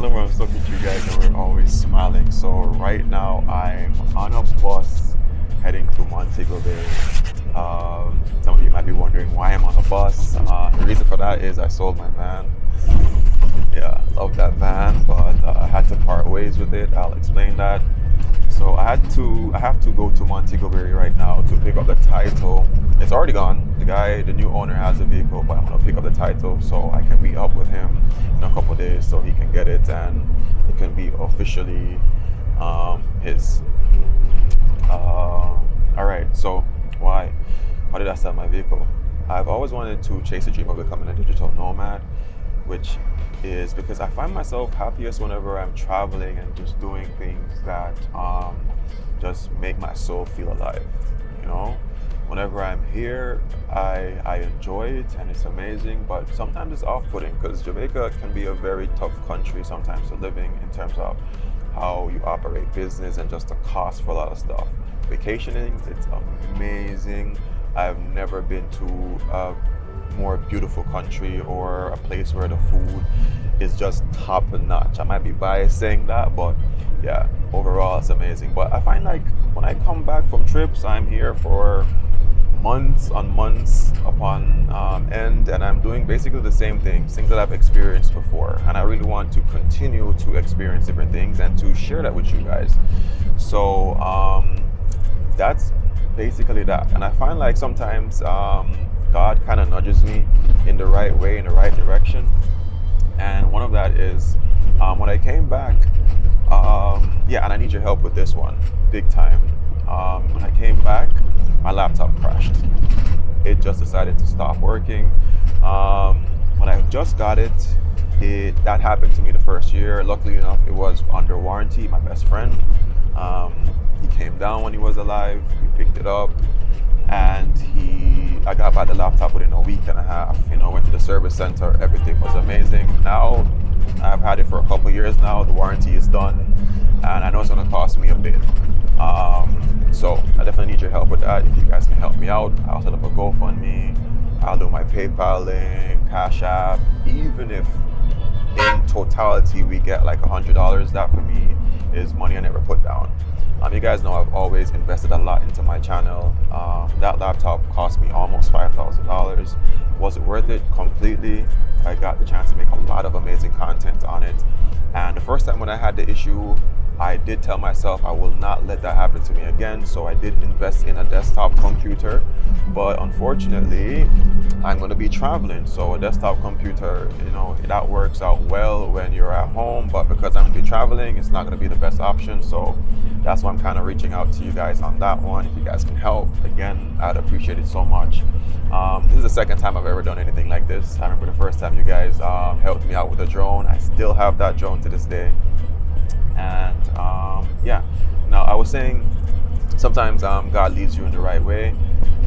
smiling when I'm stuck with you guys, and we're always smiling. So right now I'm on a bus heading to Montego Bay. Some of you might be wondering why I'm on a bus. The reason for that is I sold my van. Yeah, love that van, but I had to part ways with it. I'll explain that. So I have to go to Montego Bay right now to pick up the title. It's already gone. The new owner has a vehicle, but I'm gonna pick up the title so I can meet up with him in a couple of days so he can get it and it can be officially his. All right. So why did I sell my vehicle? I've always wanted to chase the dream of becoming a digital nomad, which is because I find myself happiest whenever I'm traveling and just doing things that just make my soul feel alive. You know, whenever I'm here, I enjoy it and it's amazing, but sometimes it's off-putting because Jamaica can be a very tough country sometimes to live in terms of how you operate business and just the cost for a lot of stuff. Vacationing, it's amazing. I've never been to a more beautiful country or a place where the food is just top notch. I might be biased saying that, but yeah, overall it's amazing. But I find like when I come back from trips, I'm here for months on months upon end, and I'm doing basically the same things that I've experienced before, and I really want to continue to experience different things and to share that with you guys. So that's basically that. And I find like sometimes God kind of nudges me in the right way, in the right direction. And one of that is when I came back, and I need your help with this one, big time. When I came back, my laptop crashed. It just decided to stop working. When I just got it, that happened to me the first year. Luckily enough, it was under warranty. My best friend, he came down when he was alive. He picked it up, and I got back the laptop within a week and a half. Went to the service center. Everything was amazing. Now I've had it for a couple of years now. The warranty is done, and I know it's going to cost me a bit. So I definitely need your help with that. If you guys can help me out, I'll set up a GoFundMe. I'll do my PayPal link, Cash App. Even if in totality we get like $100, that for me is money I never put down. You guys know I've always invested a lot into my channel. That laptop cost me almost $5,000. Was it worth it? Completely. I got the chance to make a lot of amazing content on it. And the first time when I had the issue, I did tell myself I will not let that happen to me again. So I did invest in a desktop computer. But unfortunately, I'm going to be traveling. So a desktop computer, that works out well when you're at home. But because I'm going to be traveling, it's not going to be the best option. So that's why I'm kind of reaching out to you guys on that one. If you guys can help, again, I'd appreciate it so much. This is the second time I've ever done anything like this. I remember the first time you guys helped me out with a drone. I still have that drone to this day. And now I was saying sometimes God leads you in the right way.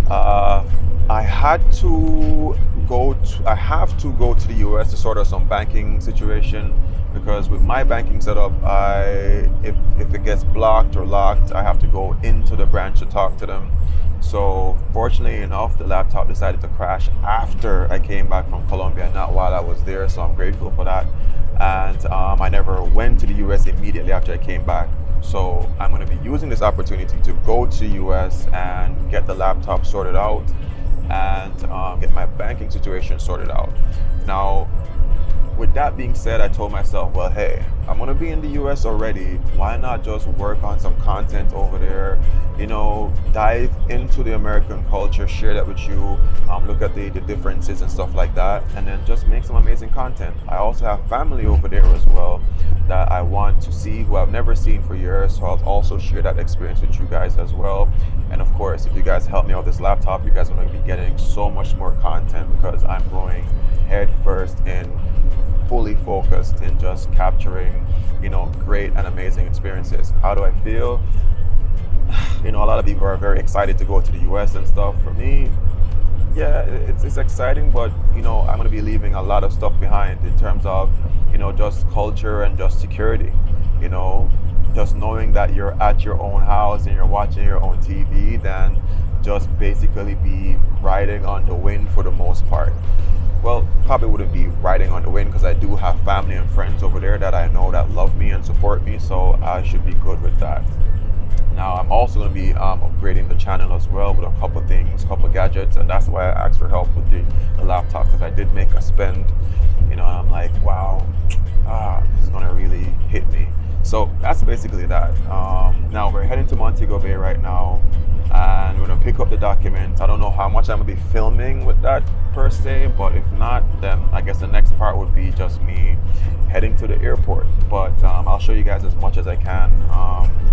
I have to go to the US to sort out some banking situation, because with my banking setup, if it gets blocked or locked, I have to go into the branch to talk to them. So fortunately enough, the laptop decided to crash after I came back from Colombia, not while I was there. So I'm grateful for that. And I never went to the US immediately after I came back. So I'm going to be using this opportunity to go to the US and get the laptop sorted out and get my banking situation sorted out. Now, with that being said, I told myself, well, hey, I'm going to be in the US already. Why not just work on some content over there? Dive into the American culture, share that with you, look at the differences and stuff like that, and then just make some amazing content. I also have family over there as well that I want to see, who I've never seen for years, so I'll also share that experience with you guys as well. And of course, if you guys help me out with this laptop, you guys are going to be getting so much more content, because I'm going head first in, fully focused in just capturing, great and amazing experiences. How do I feel? A lot of people are very excited to go to the US and stuff. For me, yeah, it's exciting, but I'm going to be leaving a lot of stuff behind in terms of, just culture and just security. Just knowing that you're at your own house and you're watching your own TV, then just basically be riding on the wind for the most part. well, probably wouldn't be riding on the wind because I do have family and friends over there that I know that love me and support me, so I should be good with that. Now, I'm also going to be upgrading the channel as well with a couple things, couple gadgets, and that's why I asked for help with the laptop, because I did make a spend, and I'm like, wow, this is going to really hit me. So that's basically that. Now we're heading to Montego Bay right now, and we're going to pick up the documents. I don't know how much I'm going to be filming with that per se, but if not, then I guess the next part would be just me heading to the airport. But I'll show you guys as much as I can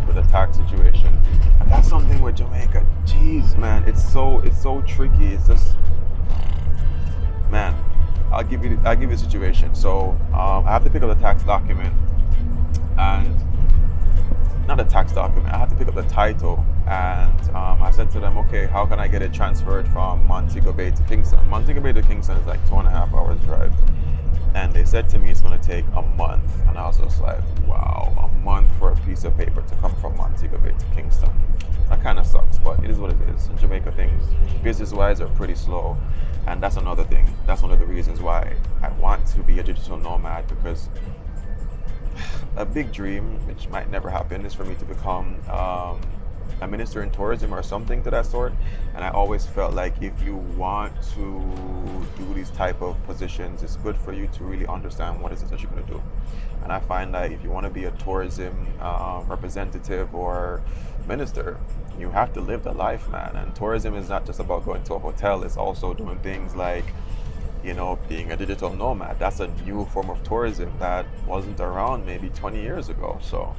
with the tax situation. And that's something with Jamaica. Jeez, man, it's so tricky. It's just, man. I'll give you a situation. So I have to pick up the tax document, and not the tax document. I have to pick up the title, and I said to them, okay, how can I get it transferred from Montego Bay to Kingston? Montego Bay to Kingston is like 2.5 hours drive. And they said to me it's going to take a month. And I was just like, wow, a month for a piece of paper to come from Montego Bay to Kingston. That kind of sucks, but it is what it is. In Jamaica, things business-wise are pretty slow. And that's another thing. That's one of the reasons why I want to be a digital nomad, because a big dream, which might never happen, is for me to become a minister in tourism or something to that sort. And I always felt like if you want to do these type of positions, it's good for you to really understand what it is that you're going to do. And I find that if you want to be a tourism representative or minister, you have to live the life, man. And tourism is not just about going to a hotel, it's also doing things like, being a digital nomad. That's a new form of tourism that wasn't around maybe 20 years ago. So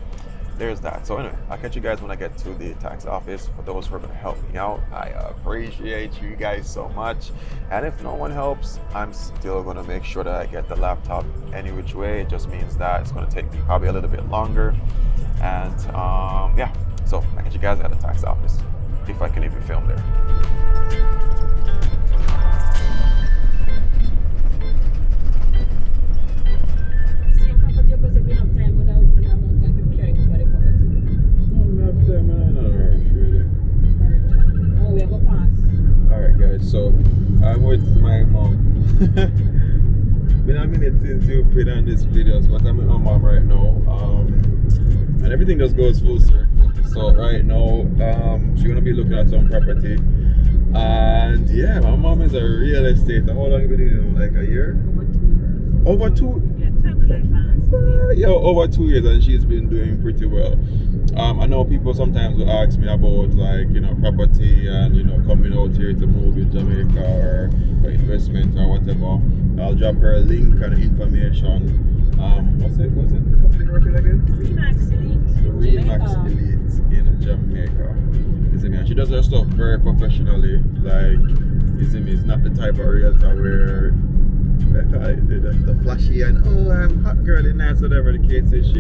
there's that. So anyway, I'll catch you guys when I get to the tax office. For those who are going to help me out, I appreciate you guys so much. And if no one helps, I'm still going to make sure that I get the laptop any which way. It just means that it's going to take me probably a little bit longer. And yeah, so I'll catch you guys at the tax office, if I can even film there. So I'm with my mom. Been a minute since you put on these videos, but I'm with my mom right now. And everything just goes full circle. So right now, she's gonna be looking at some property. And yeah, my mom is a real estate. How long have you been doing? Like a year? Over 2 years. Yeah, time flies fast. Yeah, over 2 years, and she's been doing pretty well. I know people sometimes will ask me about property and coming out here to move in Jamaica or investment or whatever. I'll drop her a link and information. What's it company working again? Remax Elite. Remax Elite in Jamaica. And she does her stuff very professionally. Like, it's not the type of realtor where the flashy and I'm hot girl and nice, whatever the case is.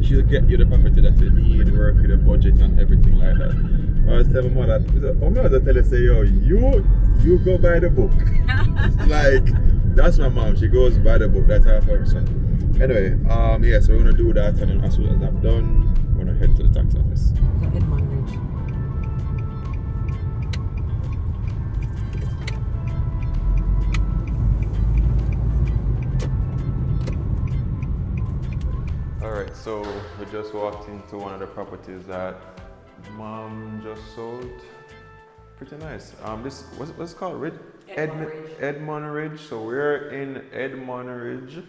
She'll get you the property that you need, work with a budget and everything like that. I was telling my mother, I'm not gonna tell her, say, you go buy the book. Like, that's my mom. She goes buy the book. That's her person. Anyway, yeah, so we're gonna do that, and then as soon as I'm done, we're gonna head to the tax office. Alright, so we just walked into one of the properties that mom just sold. Pretty nice. This what's it called? Edmond Ridge. So we're in Edmond Ridge,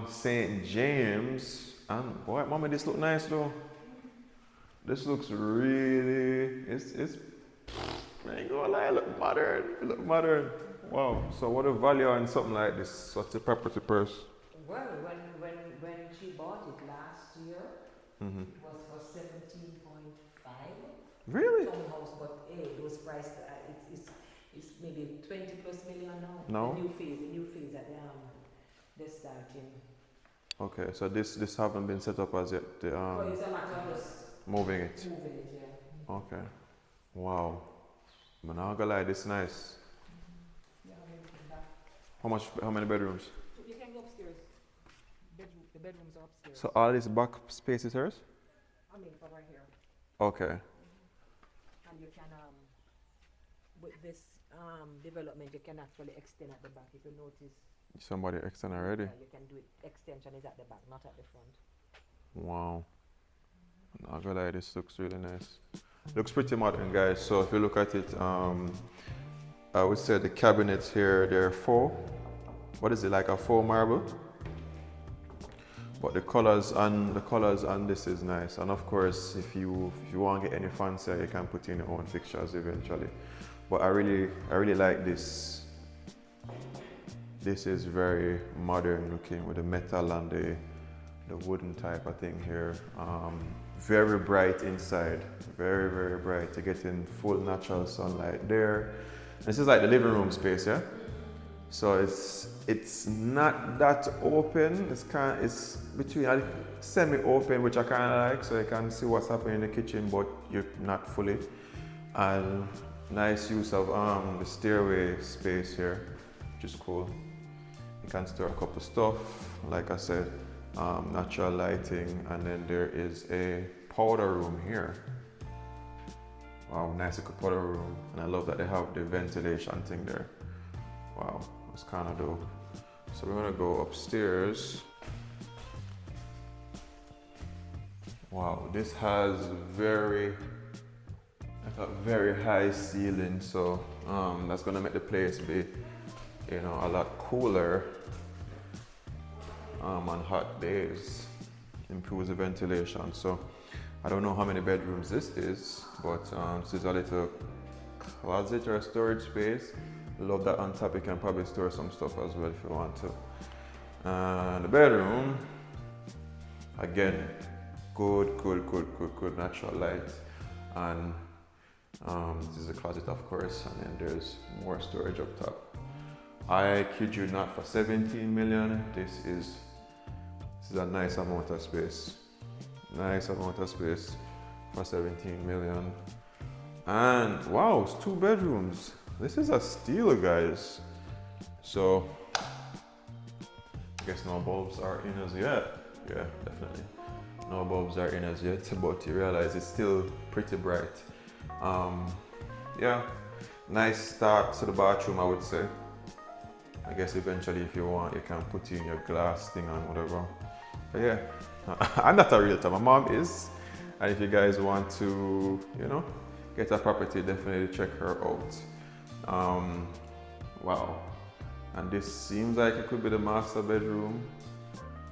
St. James. And boy, mama, this look nice though. This looks really. It's. I ain't gonna lie, look modern. Look modern. Wow. So what a value on something like this? What's the property price? Well, when she bought it last year, it was for 17.5. Really? Townhouse, but it was priced. It's maybe 20 plus million now. No. The new phase that they're starting. Okay, so this haven't been set up as yet. It's a matter of just moving it. Yeah. Okay. Wow. I'm not gonna lie, this is nice. Yeah, How many bedrooms? You can go upstairs. The bedrooms are upstairs. So all this back space is hers? I mean, over here. Okay. And you can, with this development, you can actually extend at the back. If you notice, Somebody extend already. you can do it. Extension is at the back, not at the front. Wow. Not gonna lie, this looks really nice. Looks pretty modern, guys. So if you look at it, I would say the cabinets here, they're faux. What is it, like a faux marble? But the colors on this is nice. And of course, if you want to get any fancier, you can put in your own fixtures eventually. But I really like this. This is very modern looking with the metal and the wooden type of thing here. Very bright inside, very bright. You're getting full natural sunlight there. This is like the living room space, yeah. So it's not that open. It's between semi-open, which I kind of like, so you can see what's happening in the kitchen, but you're not fully. And nice use of the stairway space here, which is cool. You can store a couple stuff, like I said. Natural lighting, and then there is a powder room here. Wow, nice little powder room, and I love that they have the ventilation thing there. Wow, that's kind of dope. So we're gonna go upstairs. Wow, this has very high ceiling, so that's gonna make the place be, a lot cooler. On hot days, improves the ventilation. So I don't know how many bedrooms this is, but this is a little closet or a storage space. Love that on top you can probably store some stuff as well if you want to. And the bedroom, again, good natural light. And this is a closet, of course, and then there's more storage up top. I kid you not, for 17 million, this is a nice amount of space. Nice amount of space for 17 million. And wow, it's 2 bedrooms. This is a steal, guys. So I guess no bulbs are in as yet. Yeah, definitely. No bulbs are in as yet, but you realize it's still pretty bright. Yeah, nice start to the bathroom, I would say. I guess eventually if you want, you can put in your glass thing and whatever. But yeah, I'm not a realtor, my mom is. And if you guys want to, get a property, definitely check her out. Wow. And this seems like it could be the master bedroom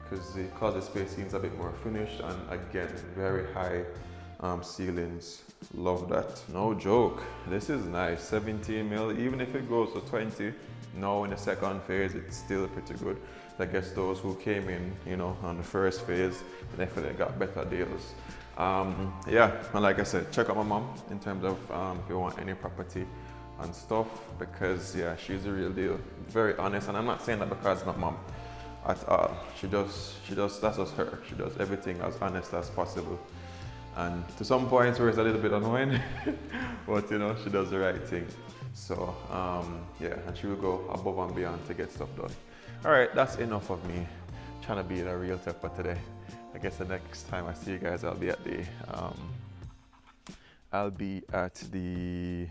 because the closet space seems a bit more finished, and again, very high ceilings. Love that. No joke. This is nice. 17 mil, even if it goes to 20, now in the second phase, it's still pretty good. I guess those who came in, on the first phase, definitely got better deals. Yeah, and like I said, check out my mom in terms of if you want any property and stuff, because yeah, she's the real deal. Very honest, and I'm not saying that because my mom at all. She does, that's just her. She does everything as honest as possible. And to some points where it's a little bit annoying, but she does the right thing. So yeah, and she will go above and beyond to get stuff done. All right, that's enough of me trying to be a realtor for today. I guess the next time I see you guys, I'll be at the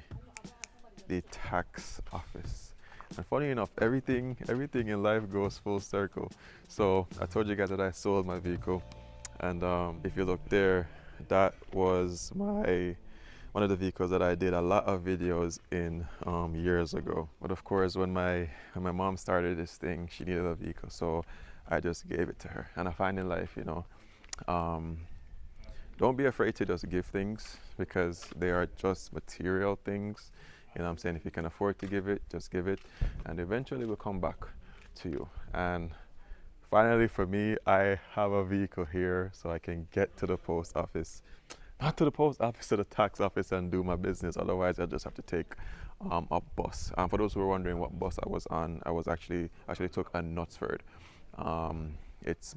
tax office. And funny enough, everything in life goes full circle. So I told you guys that I sold my vehicle, and if you look there, that was one of the vehicles that I did a lot of videos in years ago. But of course, when my mom started this thing, she needed a vehicle, so I just gave it to her. And I find in life, don't be afraid to just give things, because they are just material things. I'm saying, if you can afford to give it, just give it, and eventually will come back to you. And finally, for me, I have a vehicle here, so I can get to the post office. Not to the post office, to the tax office, and do my business. Otherwise, I just have to take a bus. For those who are wondering what bus I was on, I was actually took a Knutsford. It's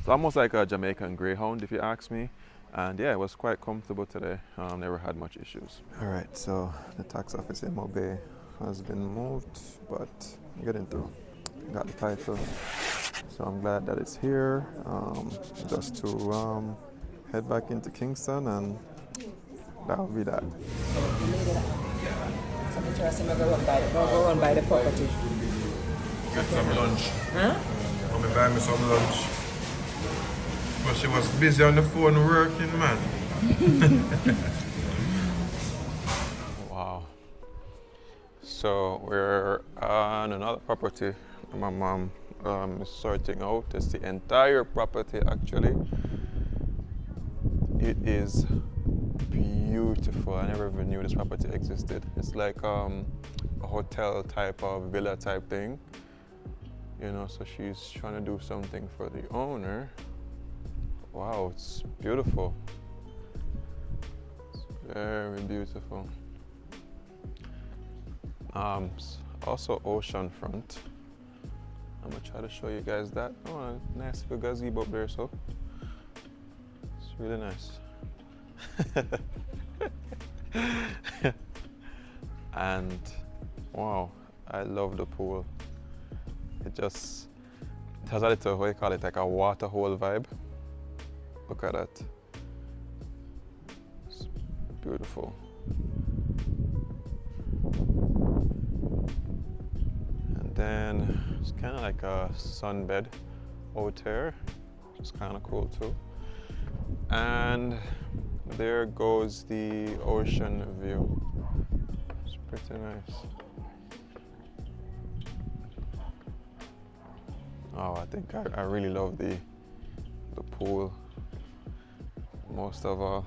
almost like a Jamaican Greyhound, if you ask me. And yeah, it was quite comfortable today. Never had much issues. All right, so the tax office in Montego Bay has been moved, but I'm getting through. Got the title, so I'm glad that it's here. Just to head back into Kingston, and that'll be that. I'm interested. I'm going to run by the property. Get some lunch. Huh? I'm going to buy me some lunch. But she was busy on the phone working, man. Wow. So we're on another property my mom is sorting out. It's the entire property actually. It is beautiful. I never even knew this property existed. It's like a hotel type of villa type thing. You know, so she's trying to do something for the owner. Wow, it's beautiful. It's very beautiful. Also ocean front. I'm gonna try to show you guys that. Oh, nice little gazebo up there, so it's really nice. And wow, I love the pool. It has a little, what do you call it, like a water hole vibe. Look at that. It's beautiful. And then it's kind of like a sunbed out here, which is kind of cool too. And there goes the ocean view. It's pretty nice. Oh, I think I really love the pool most of all.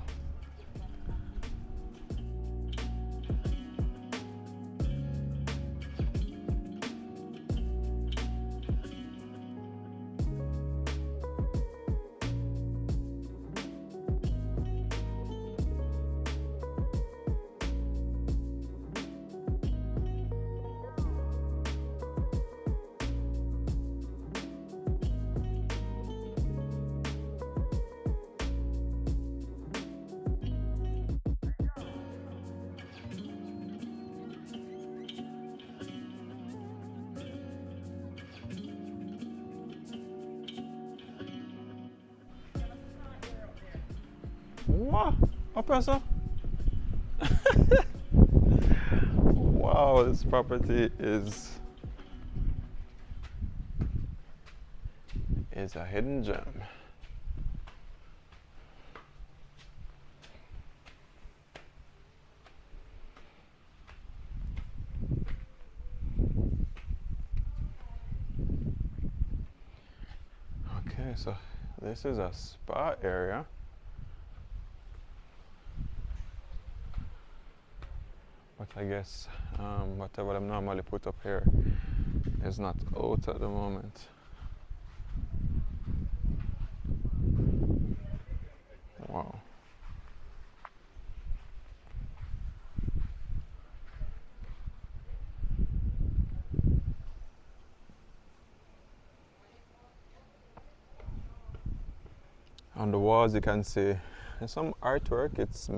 What? Up here, sir? Wow, this property is a hidden gem. Okay, so this is a spa area. But I guess whatever I normally put up here is not out at the moment. Wow. On the walls you can see there's some artwork. It's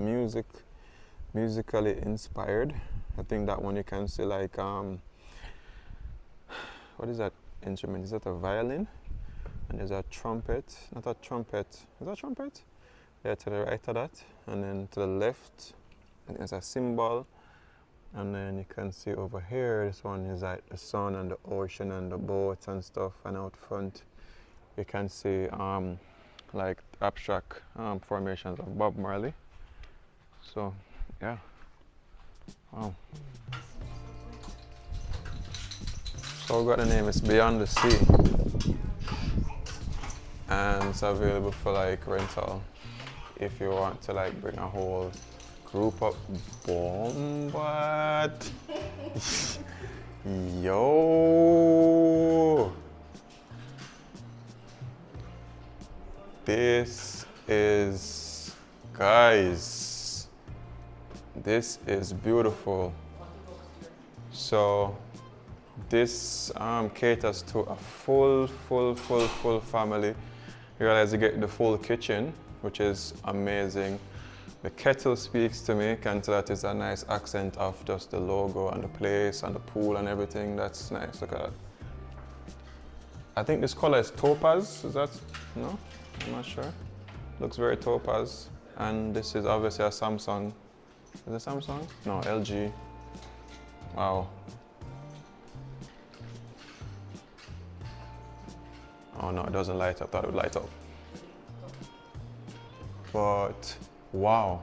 musically inspired. I think that one you can see like what is that instrument? Is that a violin? And there's a trumpet. Not a trumpet. Is that a trumpet? Yeah, to the right of that. And then to the left, and there's a cymbal. And then you can see over here, this one is like the sun and the ocean and the boats and stuff. And out front, you can see like abstract formations of Bob Marley. So, yeah. Wow. So we got the name, it's Beyond the Sea. And it's available for like rental if you want to like bring a whole group up. Boom, what? Yo! This is, guys, this is beautiful. So this caters to a full family. You realize you get the full kitchen, which is amazing. The kettle speaks to me, can tell that is a nice accent of just the logo and the place and the pool and everything. That's nice, look at that. I think this color is topaz, is that, no? I'm not sure. Looks very topaz. And this is obviously a Samsung. Is it Samsung? No, LG. Wow. Oh no, it doesn't light up. I thought it would light up. But wow.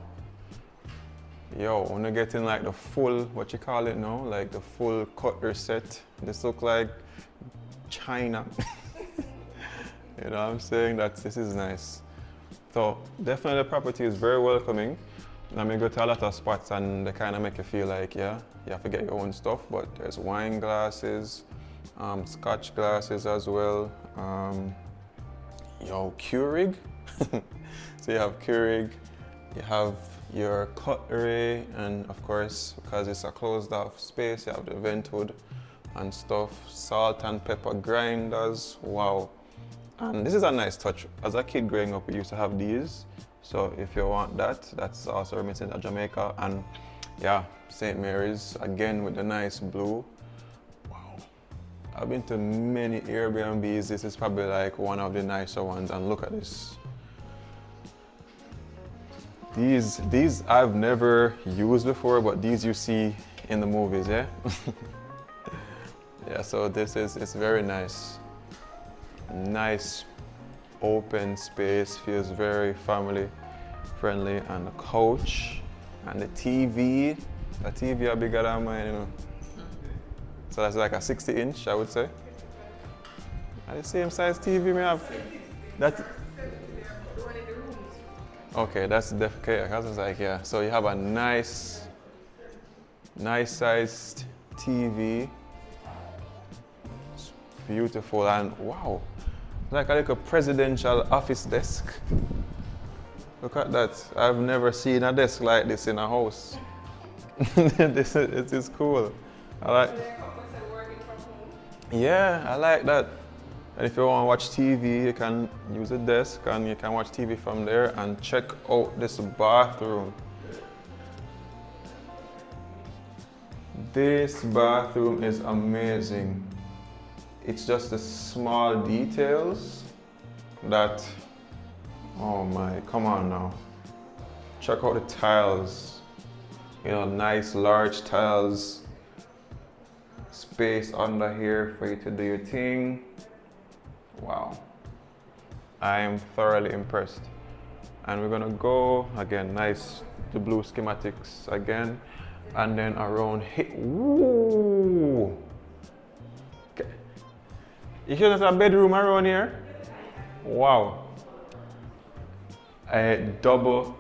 Yo, when you get in like the full, what you call it now, like the full cutlery set, this look like China. You know what I'm saying? This is nice. So definitely the property is very welcoming. I mean, go to a lot of spots and they kind of make you feel like, yeah, you have to get your own stuff, but there's wine glasses, scotch glasses as well. Yo, Keurig. So you have Keurig, you have your cutlery, and of course, because it's a closed off space, you have the vent hood and stuff, salt and pepper grinders, wow. And this is a nice touch. As a kid growing up, we used to have these. So if you want that, that's also reminiscent of Jamaica. And yeah, St. Mary's, again with the nice blue. Wow. I've been to many Airbnbs. This is probably like one of the nicer ones. And look at this. These I've never used before, but these you see in the movies, yeah? Yeah, so it's very nice. Nice open space, feels very family friendly, and the couch and the TV. The TV are bigger than mine, you know. So that's like a 60-inch, I would say. And the same size TV we have. That. Okay, that's okay. I was like, yeah. So you have a nice sized TV. It's beautiful, and wow. Like a little presidential office desk. Look at that. I've never seen a desk like this in a house. It is cool. I like. Yeah, I like that. And if you want to watch TV, you can use a desk and you can watch TV from there, and check out this bathroom. This bathroom is amazing. It's just the small details that, oh my, come on now. Check out the tiles. You know, nice large tiles. Space under here for you to do your thing. Wow. I am thoroughly impressed. And we're gonna go, again, nice, the blue schematics again. And then around here, ooh. You sure there's a bedroom around here? Wow. This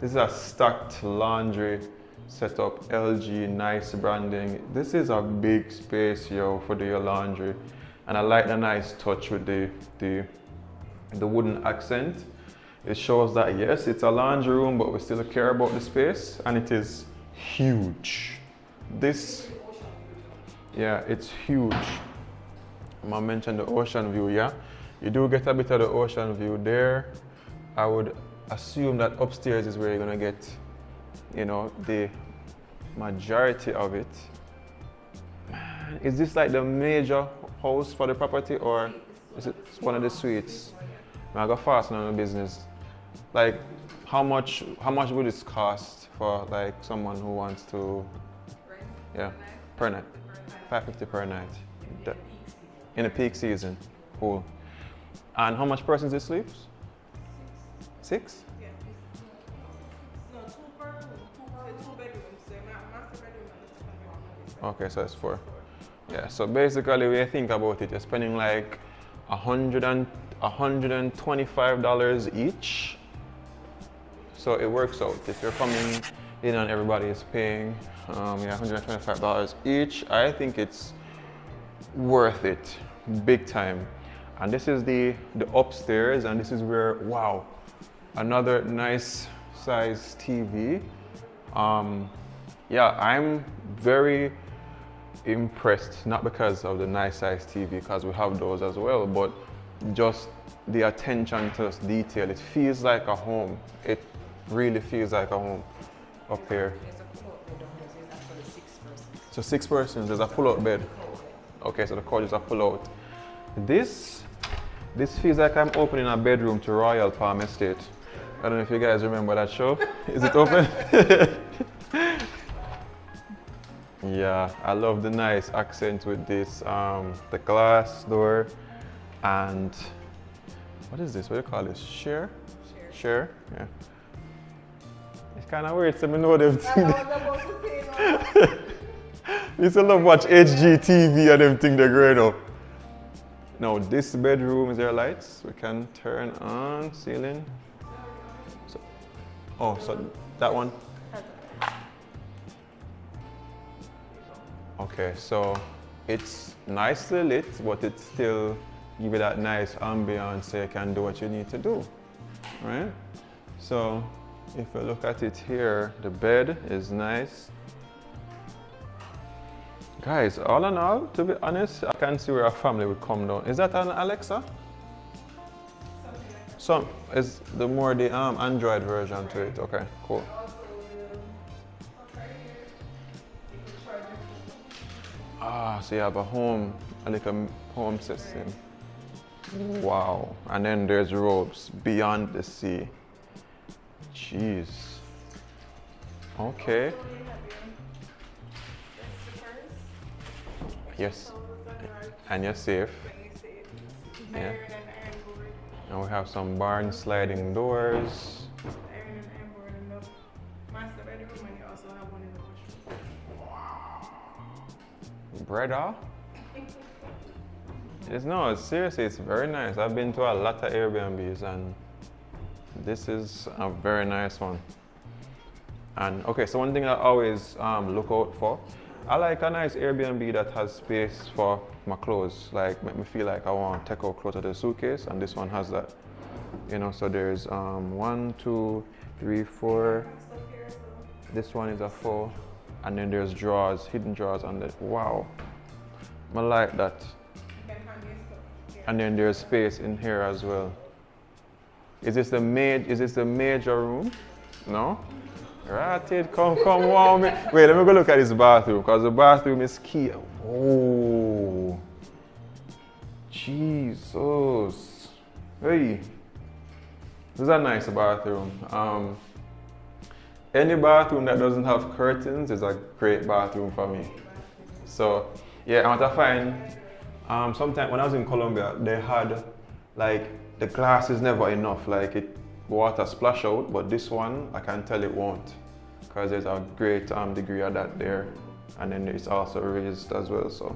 is a stacked laundry setup, LG, nice branding. This is a big space, yo, for your laundry. And I like the nice touch with the wooden accent. It shows that yes, it's a laundry room, but we still care about the space, and it is huge. Yeah, it's huge. I'm gonna mention the ocean view, yeah? You do get a bit of the ocean view there. I would assume that upstairs is where you're gonna get, you know, the majority of it. Man, is this like the major house for the property, or is it one of the suites? I go fast on the business. Like, how much would this cost for like someone who wants to, yeah, per night? $550 per night. In the peak season. Cool. And how much persons it sleeps? 6? Yeah. No, 2 per room. 2 bedrooms. So master bedroom and the Okay, so it's 4. Yeah, so basically when you think about it, you're spending like $125 each. So it works out. If you're coming in and everybody is paying $125 each, I think it's worth it, big time. And this is the upstairs, and this is where, wow, another nice size TV. Yeah, I'm very impressed, not because of the nice size TV, because we have those as well, but just the attention to detail. It feels like a home. It really feels like a home up here. There's a pull-out bed down there, so it's actually 6 persons. So 6 persons, there's a pull-out bed. Okay, so the couch is a pull-out. This feels like I'm opening a bedroom to Royal Palm Estate. I don't know if you guys remember that show. Is it open? Yeah, I love the nice accent with this, the glass door, and what is this? What do you call this? Share? Share? Yeah. It's kind of weird, so I know them I things. was about to say no. Used to love watch HGTV and them thing they're growing up. Now this bedroom, is there lights? We can turn on, ceiling. So, oh, so that one? Okay, so it's nicely lit, but it's still give you that nice ambiance so you can do what you need to do, right? So if you look at it here, the bed is nice. Guys, all in all, to be honest, I can see where a family would come down. Is that an Alexa? Some is the more the Android version to it. Okay, cool. Ah, so you have a like a home system. Wow. And then there's robes beyond the sea. Jeez. Okay. Yes. And you're safe. Yeah. And we have some barn sliding doors. Master bedroom, and you also have one in the washroom. Brother? It's seriously, it's very nice. I've been to a lot of Airbnbs and this is a very nice one. And okay, so one thing I always look out for, I like a nice Airbnb that has space for my clothes, like make me feel like I want to take out clothes out of the suitcase, and this one has that. You know, so there's 1, 2, 3, 4. This one is a 4, and then there's drawers, hidden drawers on it. Wow, I like that. And then there's space in here as well. Is this the major room? No? Right, it come wow me. Wait, let me go look at this bathroom, because the bathroom is key. Oh, Jesus. Hey, this is a nice bathroom. Any bathroom that doesn't have curtains is a great bathroom for me. So, yeah, I want to find, sometime when I was in Colombia, they had, like, the glass is never enough, like water splash out, but this one, I can tell it won't, because there's a great degree of that there, and then it's also raised as well, so,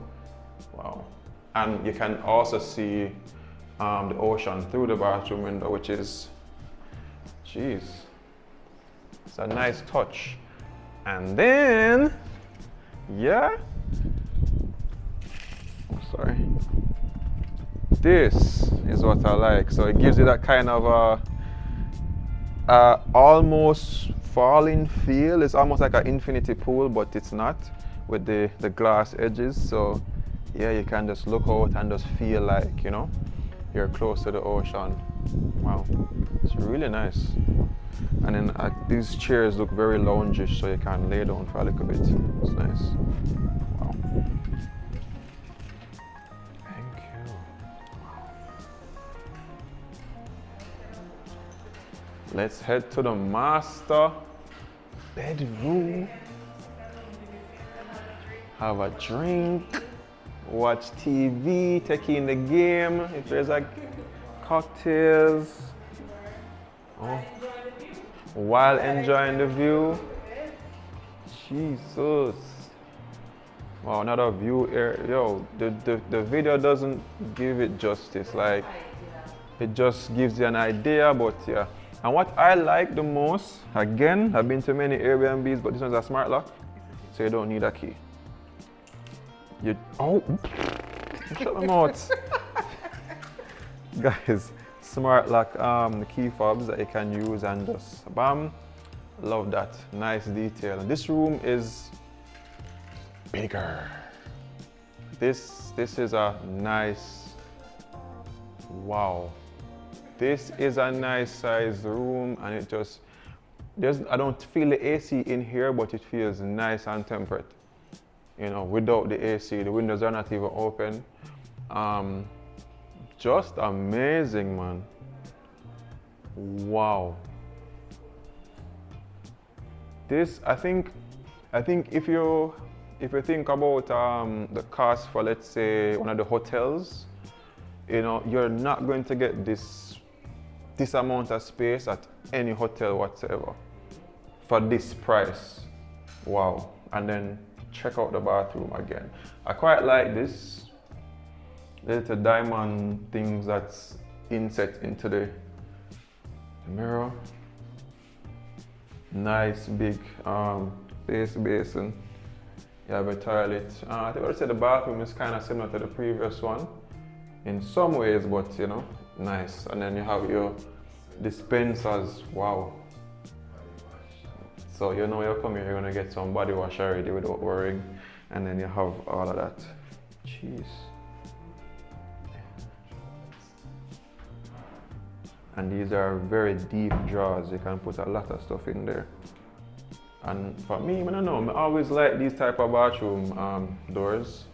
wow. And you can also see the ocean through the bathroom window, which is, jeez, it's a nice touch. And then, yeah, oh, sorry. This is what I like. So it gives you that kind of almost falling feel. It's almost like an infinity pool, but it's not, with the glass edges. So yeah, you can just look out and just feel like, you know, you're close to the ocean. Wow, it's really nice. And then these chairs look very loungish, so you can lay down for a little bit. It's nice. Wow. Let's head to the master bedroom. Have a drink, watch TV, take in the game. If there's like cocktails. Oh. While enjoying the view. Jesus. Wow, another view area. Yo, the video doesn't give it justice. Like, it just gives you an idea, but yeah. And what I like the most, again, I've been to many Airbnbs, but this one's a smart lock, so you don't need a key. Shut my mouth. Guys, smart lock, the key fobs that you can use and just bam. Love that, nice detail. And this room is bigger. This is a nice, wow. This is a nice sized room, and it just, I don't feel the AC in here, but it feels nice and temperate. You know, without the AC, the windows are not even open. Just amazing, man. Wow. This, I think if you if you think about the cost for, let's say, one of the hotels, you know, you're not going to get this amount of space at any hotel whatsoever for this price. Wow. And then check out the bathroom again. I quite like this little diamond things that's inset into the mirror. Nice big base basin. You have a toilet. I think I would say the bathroom is kind of similar to the previous one in some ways, but you know, nice. And then you have your dispensers. Wow. So you know you come here, you're gonna get some body wash already without worrying. And then you have all of that. Jeez. And these are very deep drawers. You can put a lot of stuff in there. And for me, I don't know, I always like these type of bathroom doors.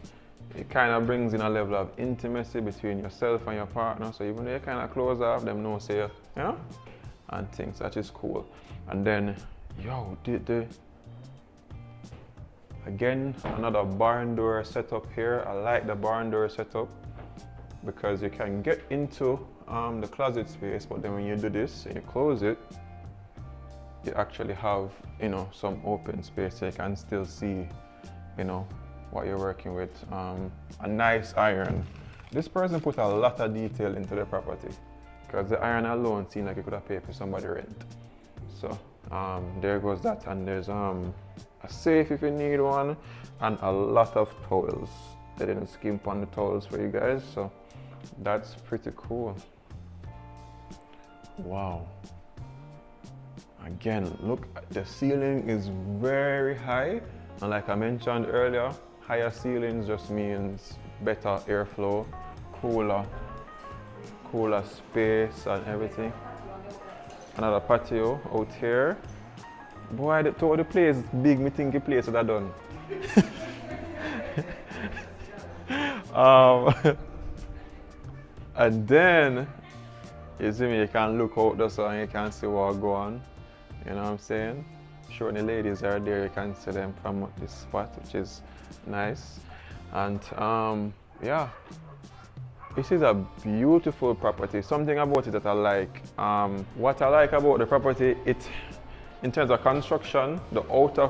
It kind of brings in a level of intimacy between yourself and your partner. So even though you kind of close off, them know say, you know, and things, that is cool. And then, yo, again, another barn door setup here. I like the barn door setup because you can get into the closet space, but then when you do this and you close it, you actually have, you know, some open space so you can still see, you know, what you're working with. A nice iron. This person put a lot of detail into the property because the iron alone seemed like you could have paid for somebody rent. So there goes that, and there's a safe if you need one, and a lot of towels. They didn't skimp on the towels for you guys, so that's pretty cool. Wow. Again, look, the ceiling is very high, and like I mentioned earlier, higher ceilings just means better airflow, cooler space and everything. Another patio out here. Boy, the place big, me think the place that I done. And then you see me, you can look out the sun, you can see what go on. You know what I'm saying? Sure, the ladies are there, you can see them from this spot, which is nice. And yeah, this is a beautiful property. Something about it that I like. What I like about the property, in terms of construction, the outer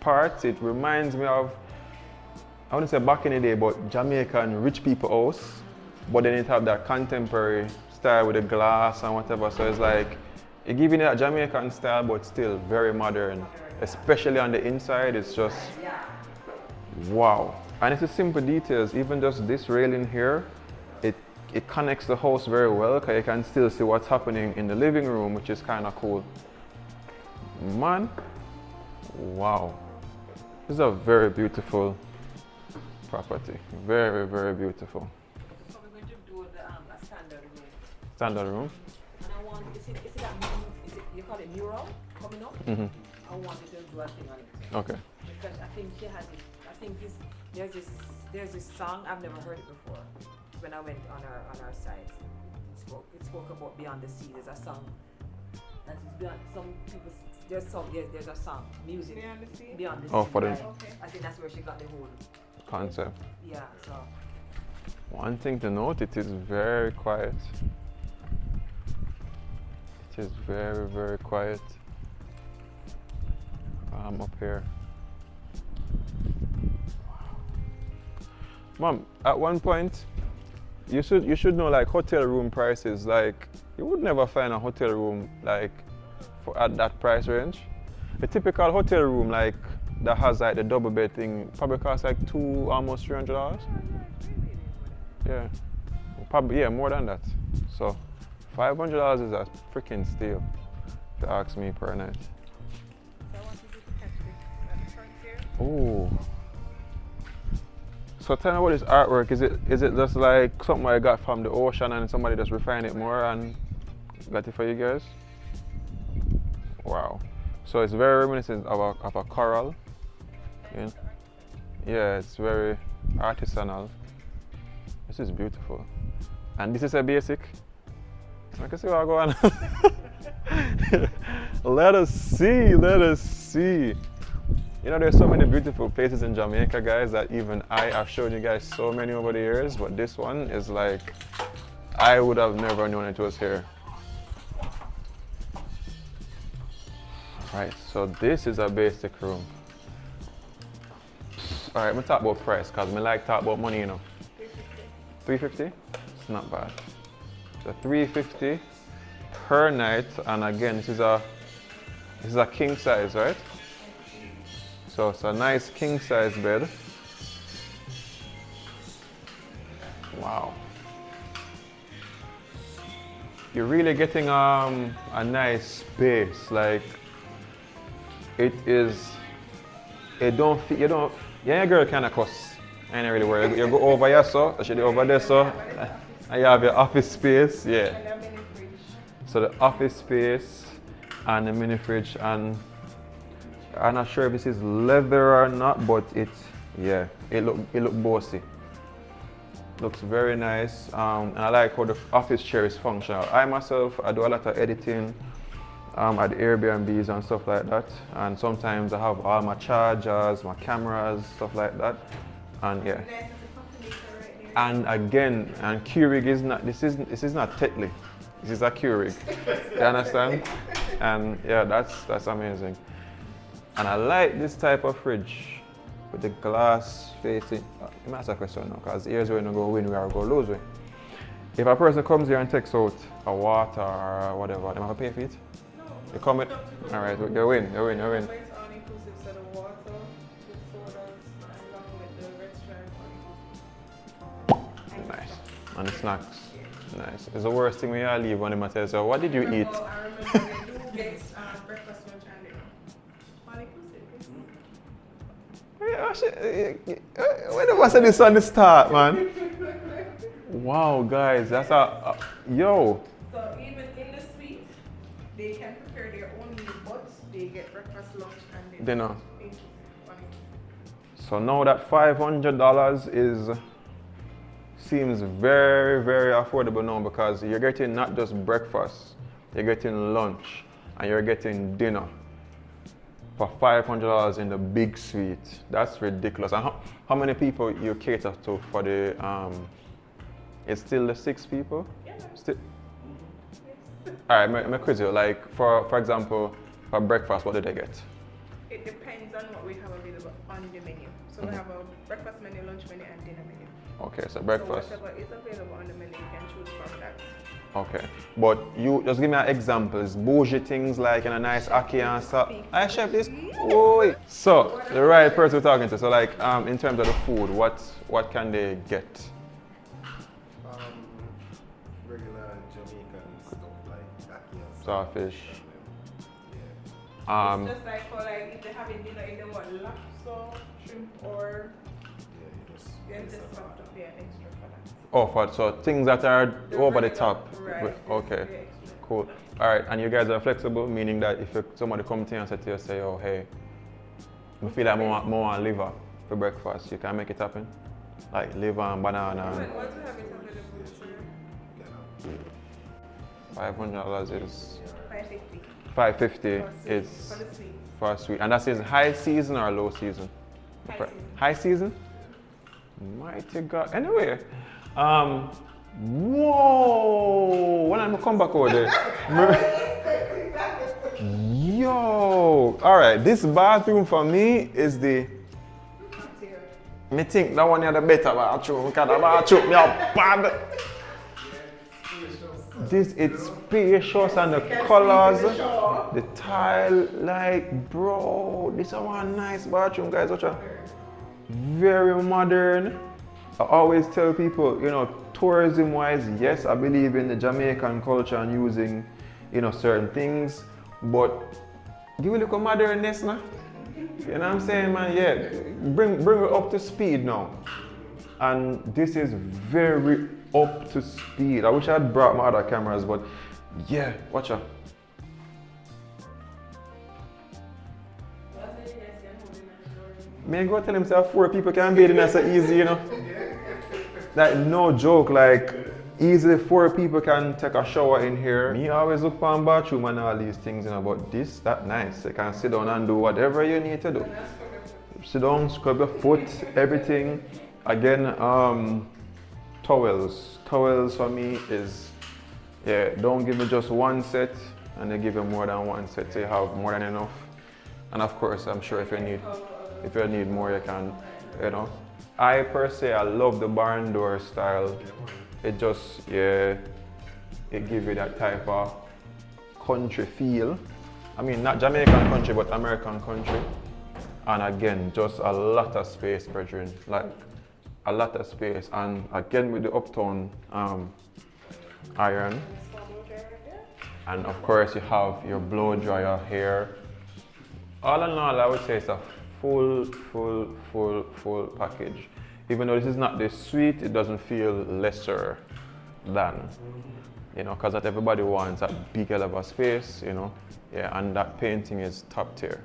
parts, it reminds me of, I wouldn't say back in the day, but Jamaican rich people house. But then it have that contemporary style with the glass and whatever. So it's like, it giving it that Jamaican style, but still very modern. Especially on the inside, it's just, wow. And it's the simple details. Even just this railing here, it connects the house very well, because you can still see what's happening in the living room, which is kind of cool. Man, wow. This is a very beautiful property. Very, very beautiful. So we're going to do a standard room. Standard room. And I want, is it you call it mural coming up? Mm-hmm. I wanted to do a thing on it. Okay. Because I think she has it. I think there's this song, I've never heard it before. When I went on our site, it spoke about Beyond the Sea. There's a song that is beyond some people. There's a song, music. Beyond the Sea? Beyond the Sea. Oh, for them. Right? Okay. I think that's where she got the whole Concept. yeah. So One thing to note, it is very quiet. It is very, very quiet. I'm up here. Mom, at one point, you should know, like, hotel room prices. Like, you would never find a hotel room like at that price range. A typical hotel room, like that has like the double bed thing, probably costs like almost $300. Yeah, probably, yeah, more than that. So $500 is a freaking steal, if you ask me, per night. So I want you to catch this at the front here. Oh. So tell me about this artwork. Is it just like something I got from the ocean and somebody just refined it more and got it for you guys? Wow. So it's very reminiscent of a coral. Yeah. Yeah, it's very artisanal. This is beautiful. And this is a basic. I can see what I go on. Let us see. You know, there's so many beautiful places in Jamaica, guys, that even I have shown you guys so many over the years, but this one is like, I would have never known it was here. Right, so this is a basic room. All right, I'm gonna talk about price, cause I like talk about money, you know. 350? It's not bad. So 350 per night, and again, this is a king size, right? So it's a nice king size bed. Wow. You're really getting a nice space. Like it don't feel, you don't, yeah, girl kind of cuss. I ain't really worried. You go over here, so I should be over there, so and you have your office space, yeah. And a mini fridge. So the office space and the mini fridge, and I'm not sure if this is leather or not, but it look bossy. Looks very nice, and I like how the office chair is functional. I myself, I do a lot of editing at the Airbnbs and stuff like that, and sometimes I have all my chargers, my cameras, stuff like that, and yeah. And again, and Keurig is not, this is not Tetley, this is a Keurig. You understand? And yeah, that's amazing. And I like this type of fridge with the glass facing. You might ask a question now, because here's where you go win, where I go lose way. If a person comes here and takes out a water or whatever, they have to pay for it? No. You come in? Alright, you win. It's all inclusive, so the water, the sodas, along with the restaurant. Nice. And the snacks. Nice. It's the worst thing when you leave when they tell you, what did you eat? I remember they do get breakfast, lunch, and dinner. All inclusive. When did I say this on the start, man? Wow, guys, that's yo. So even in the suite, they can prepare their own meal, but they get breakfast, lunch, and Dinner. Inclusive. So now that $500 seems very, very affordable now, because you're getting not just breakfast, you're getting lunch, and you're getting dinner for $500 in the big suite. That's ridiculous. And how many people you cater to for the, it's still the 6 people? Yeah. Still? All right, me quiz you. Like, for example, for breakfast, what do they get? It depends on what we have available on the menu. So we have a breakfast menu, lunch menu, and dinner menu. Okay, so breakfast. So whatever is available on the menu, you can choose from that. Okay, but you just give me an example. It's bougie things like in a nice ackee and stuff. I chef this. Oh, so the right person we're talking to. So like, in terms of the food, what can they get? Regular Jamaican stuff like ackee and Sawfish. Yeah. It's just like for like if they have a dinner, either want lobster, shrimp, or Yeah, you just just have to pay extra for that. Oh, so things that are The over the regular, top. Right. Okay, just pay extra. cool. All right, and you guys are flexible, meaning that if somebody comes to you and say to you, say, oh, hey, I feel like I want liver for breakfast, you can make it happen? Like liver and banana. What And do you have it available to you? $500 is $550. $550 is For the suite. for a suite. And that is high season or low season? High season. High season? Mighty God. Anyway, whoa! When I come back over there. Yo! Alright, this bathroom for me is the. Me think that one is the better bathroom, because the bathroom me a bad. This it's spacious and the colors, the tile, like bro, this is one nice bathroom, guys. Watch out. Very modern. I always tell people, you know, tourism wise, yes, I believe in the Jamaican culture and using, you know, certain things, but give a little modernness now. You know what I'm saying, man? Yeah, bring it up to speed now. And this is very up to speed. I wish I had brought my other cameras, but yeah, watch out. Man, go tell him say 4 people can bathe in that so easy, you know. Like no joke, like easily 4 people can take a shower in here. Me always look for a bathroom and all these things, you know, but this, that nice. You can sit down and do whatever you need to do. That's for the sit down, scrub your foot, everything. Again, towels. Towels for me is, yeah, don't give me just one set and they give you more than one set, so you have more than enough. And of course, I'm sure if you need more, you can, you know. I per se, I love the barn door style. It just, yeah, it gives you that type of country feel. I mean, not Jamaican country, but American country. And again, just a lot of space, brethren. Like, a lot of space. And again, with the uptown iron. And of course, you have your blow dryer here. All in all, I would say it's a full package. Even though this is not this sweet, it doesn't feel lesser than, you know, because that everybody wants a big hell of a space, you know. Yeah, and that painting is top tier.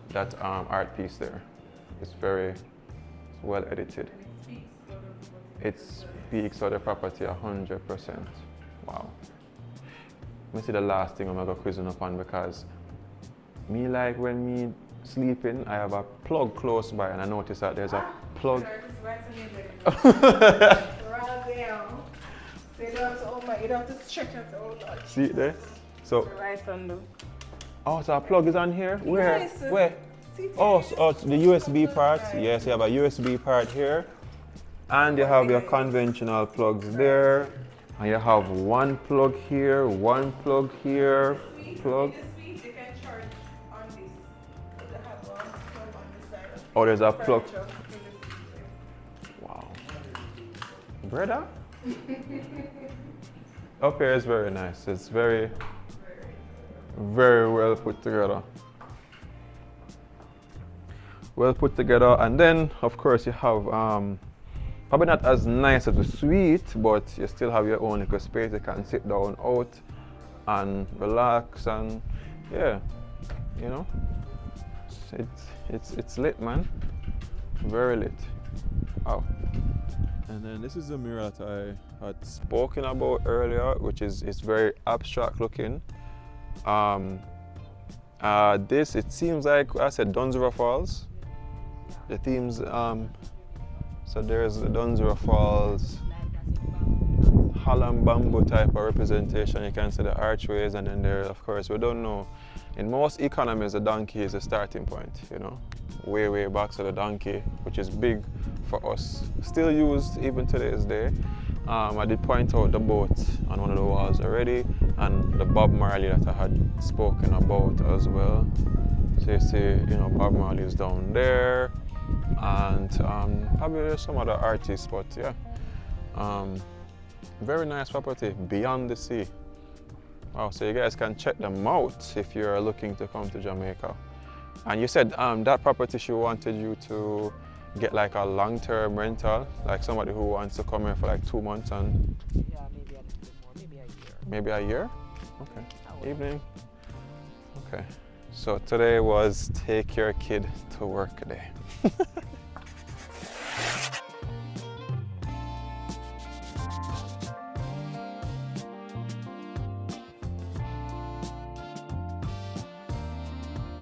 That art piece there, it's very well edited. It speaks for the property 100%. Wow. Let me see the last thing I'm gonna go quizzing upon, because me, like when me sleeping, I have a plug close by, and I notice that there's a plug. You don't have to stretch out the old. See it there? So, Right under. oh, so a plug is on here? Where? Yes. Where? Oh, it's the USB part. Yes, you have a USB part here. And you have your conventional plugs there. And you have one plug here, one plug here, plug. You can charge on this. They have one plug on this side. Oh, there's a plug. Wow. Brother? Up here is very nice. It's very well put together. Well put together. And then, of course, you have probably not as nice as the suite, but you still have your own little space. You can sit down out and relax, and yeah, you know, it's lit, man. Very lit. Wow. And then this is the mirror that I had spoken about earlier, which is it's very abstract looking. This, it seems like I said Dunsborough Falls. The themes, so there's the Dunsborough Falls, Holland bamboo type of representation. You can see the archways, and then there, of course, we don't know. In most economies, the donkey is a starting point, you know, way back to the donkey, which is big for us. Still used even to this day. I did point out the boat on one of the walls already, and the Bob Marley that I had spoken about as well. So you see, you know, Bob Marley is down there, and probably there's some other artists, but yeah. Very nice property, beyond the sea. Wow, so you guys can check them out if you're looking to come to Jamaica. And you said that property, she wanted you to get like a long-term rental, like somebody who wants to come here for like 2 months and... Yeah, maybe a little bit more, maybe a year. Maybe a year? Okay. Evening. Okay. So today was take your kid to work day.